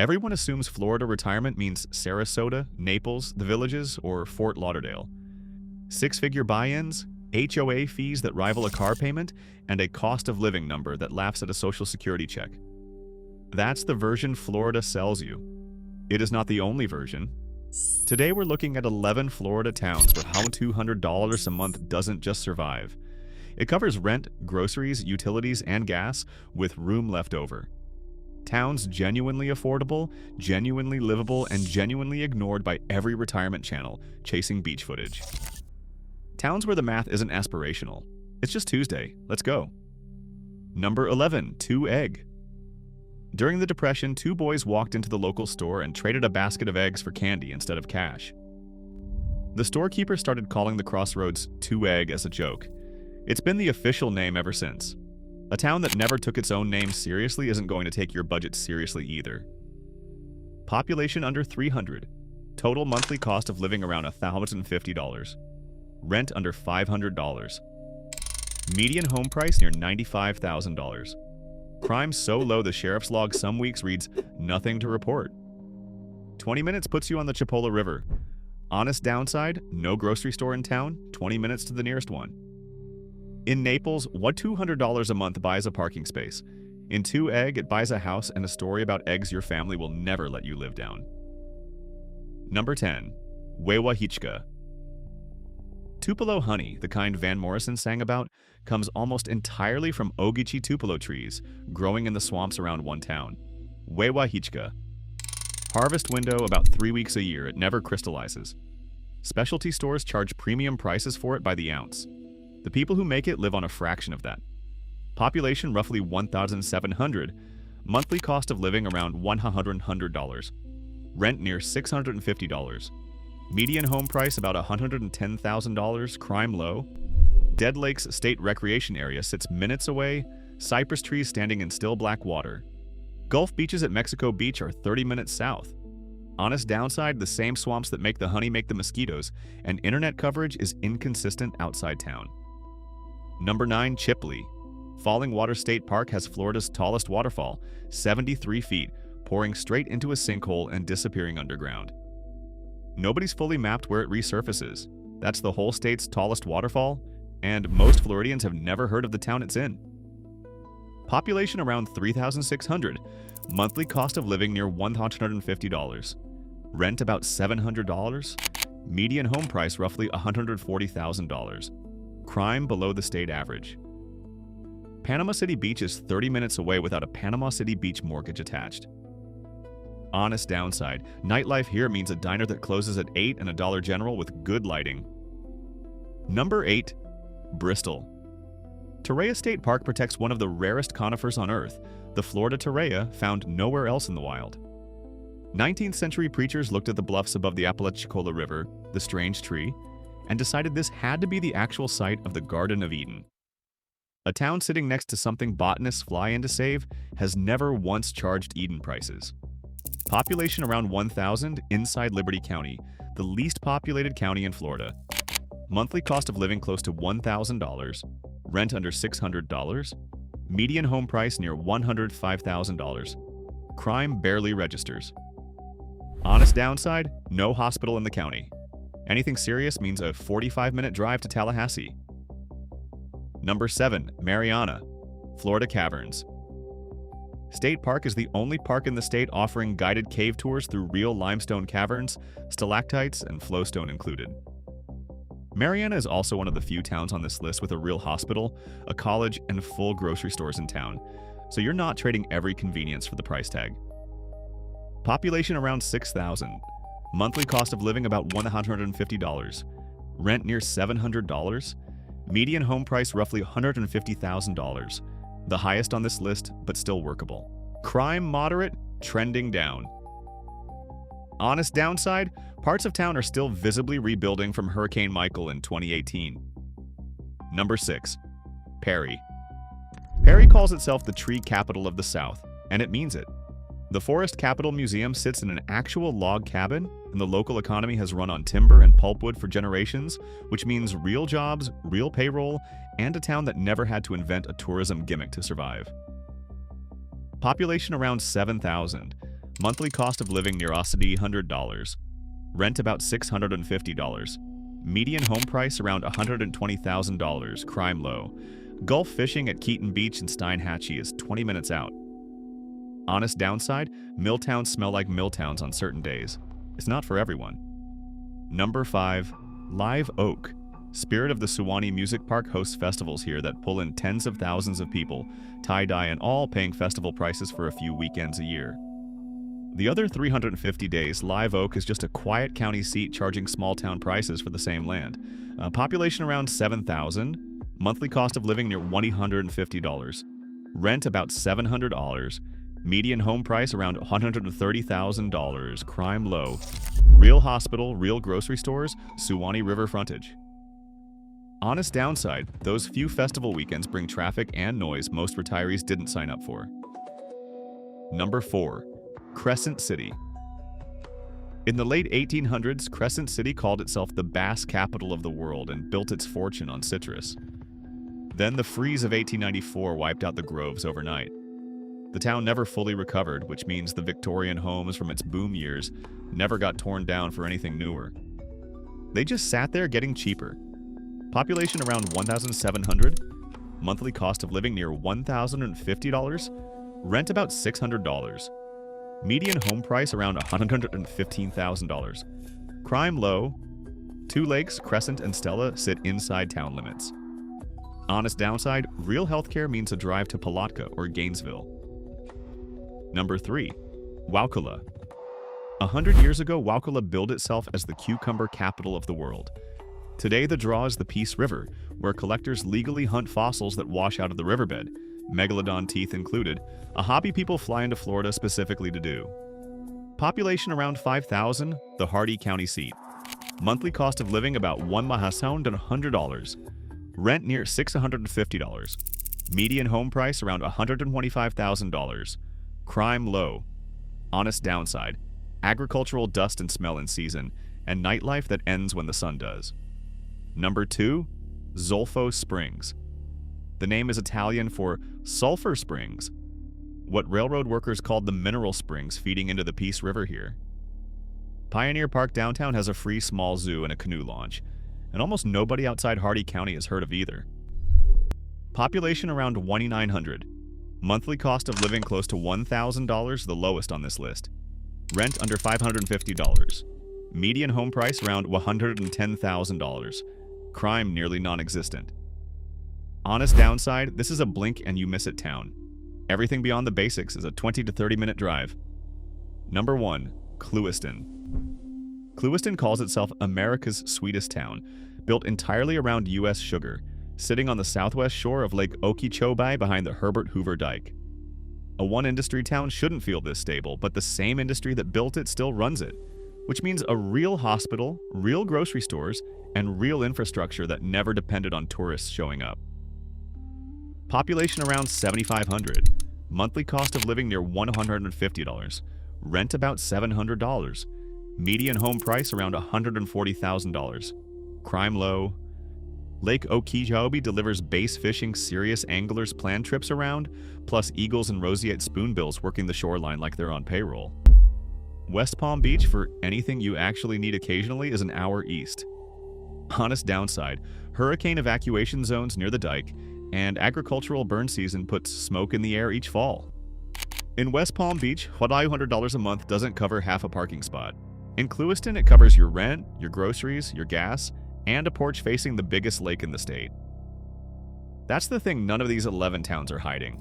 Everyone assumes Florida retirement means Sarasota, Naples, the Villages, or Fort Lauderdale. Six-figure buy-ins, HOA fees that rival a car payment, and a cost of living number that laughs at a Social Security check. That's the version Florida sells you. It is not the only version. Today we're looking at 11 Florida towns where how $200 a month doesn't just survive. It covers rent, groceries, utilities, and gas, with room left over. Towns genuinely affordable, genuinely livable, and genuinely ignored by every retirement channel chasing beach footage. Towns where the math isn't aspirational. It's just Tuesday. Let's go. Number 11, 2 Egg. During the Depression, 2 boys walked into the local store and traded a basket of eggs for candy instead of cash. The storekeeper started calling the crossroads 2 Egg as a joke. It's been the official name ever since. A town that never took its own name seriously isn't going to take your budget seriously either. Population under 300. Total monthly cost of living around $1,050. Rent under $500. Median home price near $95,000. Crime so low the sheriff's log some weeks reads, "Nothing to report." 20 minutes puts you on the Chipley River. Honest downside, no grocery store in town, 20 minutes to the nearest one. In Naples, what $200 a month buys a parking space? In 2 Egg, it buys a house and a story about eggs your family will never let you live down. Number 10. Wewahitchka. Tupelo honey, the kind Van Morrison sang about, comes almost entirely from Ogeechee Tupelo trees, growing in the swamps around one town. Wewahitchka. Harvest window about 3 weeks a year, it never crystallizes. Specialty stores charge premium prices for it by the ounce. The people who make it live on a fraction of that. Population roughly 1,700, monthly cost of living around $100. Rent near $650. Median home price about $110,000, crime low. Dead Lakes State Recreation Area sits minutes away, cypress trees standing in still black water. Gulf beaches at Mexico Beach are 30 minutes south. Honest downside, the same swamps that make the honey make the mosquitoes, and internet coverage is inconsistent outside town. Number 9, Chipley. Falling Water State Park has Florida's tallest waterfall, 73 feet, pouring straight into a sinkhole and disappearing underground. Nobody's fully mapped where it resurfaces. That's the whole state's tallest waterfall, and most Floridians have never heard of the town it's in. Population around 3,600, monthly cost of living near $150. Rent about $700, median home price roughly $140,000. Crime below the state average. Panama City Beach is 30 minutes away without a Panama City Beach mortgage attached. Honest downside, nightlife here means a diner that closes at 8 and a Dollar General with good lighting. Number 8, Bristol. Torreya State Park protects one of the rarest conifers on Earth, the Florida torreya, found nowhere else in the wild. 19th century preachers looked at the bluffs above the Apalachicola River, the strange tree, and decided this had to be the actual site of the Garden of Eden. A town sitting next to something botanists fly in to save has never once charged Eden prices. Population around 1,000 inside Liberty County, the least populated county in Florida. Monthly cost of living close to $1,000, rent under $600, median home price near $105,000. Crime barely registers. Honest downside, no hospital in the county. Anything serious means a 45-minute drive to Tallahassee. Number 7, Marianna, Florida Caverns. State Park is the only park in the state offering guided cave tours through real limestone caverns, stalactites, and flowstone included. Marianna is also one of the few towns on this list with a real hospital, a college, and full grocery stores in town, so you're not trading every convenience for the price tag. Population around 6,000. Monthly cost of living about $150. Rent near $700. Median home price roughly $150,000. The highest on this list, but still workable. Crime moderate, trending down. Honest downside, parts of town are still visibly rebuilding from Hurricane Michael in 2018. Number 6, Perry. Perry calls itself the tree capital of the South, and it means it. The Forest Capital Museum sits in an actual log cabin, and the local economy has run on timber and pulpwood for generations, which means real jobs, real payroll, and a town that never had to invent a tourism gimmick to survive. Population around 7,000. Monthly cost of living near Osity $100. Rent about $650. Median home price around $120,000. Crime low. Gulf fishing at Keaton Beach and Steinhatchee is 20 minutes out. Honest downside, mill towns smell like mill towns on certain days. It's not for everyone. Number 5. Live Oak. Spirit of the Suwannee Music Park hosts festivals here that pull in tens of thousands of people, tie-dye and all paying festival prices for a few weekends a year. The other 350 days, Live Oak is just a quiet county seat charging small-town prices for the same land. Population around 7,000, monthly cost of living near $150, rent about $700, median home price around $130,000, crime low, real hospital, real grocery stores, Suwannee River frontage. Honest downside, those few festival weekends bring traffic and noise most retirees didn't sign up for. Number 4. Crescent City. In the late 1800s, Crescent City called itself the Bass capital of the world and built its fortune on citrus. Then the freeze of 1894 wiped out the groves overnight. The town never fully recovered, which means the Victorian homes from its boom years never got torn down for anything newer. They just sat there getting cheaper. Population around 1,700, monthly cost of living near $1,050, rent about $600, median home price around $115,000. Crime low, 2 lakes, Crescent and Stella, sit inside town limits. Honest downside, real healthcare means a drive to Palatka or Gainesville. Number 3. Wauchula. 100 years ago, Wauchula billed itself as the cucumber capital of the world. Today, the draw is the Peace River, where collectors legally hunt fossils that wash out of the riverbed, megalodon teeth included, a hobby people fly into Florida specifically to do. Population around 5,000, the Hardy County seat. Monthly cost of living about $100, rent near $650, median home price around $125,000, crime low. Honest downside, agricultural dust and smell in season, and nightlife that ends when the sun does. Number 2. Zolfo Springs. The name is Italian for sulfur springs, what railroad workers called the mineral springs feeding into the Peace River here. Pioneer Park downtown has a free small zoo and a canoe launch, and almost nobody outside Hardy County has heard of either. Population around 2,900. Monthly cost of living close to $1,000, the lowest on this list. Rent under $550. Median home price around $110,000. Crime nearly non-existent. Honest downside, this is a blink and you miss it town. Everything beyond the basics is a 20 to 30 minute drive. Number 1. Clewiston. Clewiston calls itself America's sweetest town, built entirely around U.S. sugar, sitting on the southwest shore of Lake Okeechobee behind the Herbert Hoover Dike. A one-industry town shouldn't feel this stable, but the same industry that built it still runs it, which means a real hospital, real grocery stores, and real infrastructure that never depended on tourists showing up. Population around 7,500. Monthly cost of living near $150. Rent about $700. Median home price around $140,000. Crime low. Lake Okeechobee delivers bass fishing serious anglers plan trips around, plus eagles and roseate spoonbills working the shoreline like they're on payroll. West Palm Beach, for anything you actually need occasionally, is an hour east. Honest downside, hurricane evacuation zones near the dike, and agricultural burn season puts smoke in the air each fall. In West Palm Beach, $100 a month doesn't cover half a parking spot. In Clewiston, it covers your rent, your groceries, your gas, and a porch facing the biggest lake in the state. That's the thing none of these 11 towns are hiding.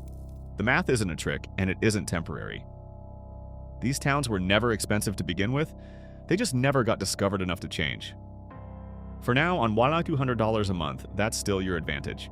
The math isn't a trick, and it isn't temporary. These towns were never expensive to begin with, they just never got discovered enough to change. For now, on $200 a month, that's still your advantage.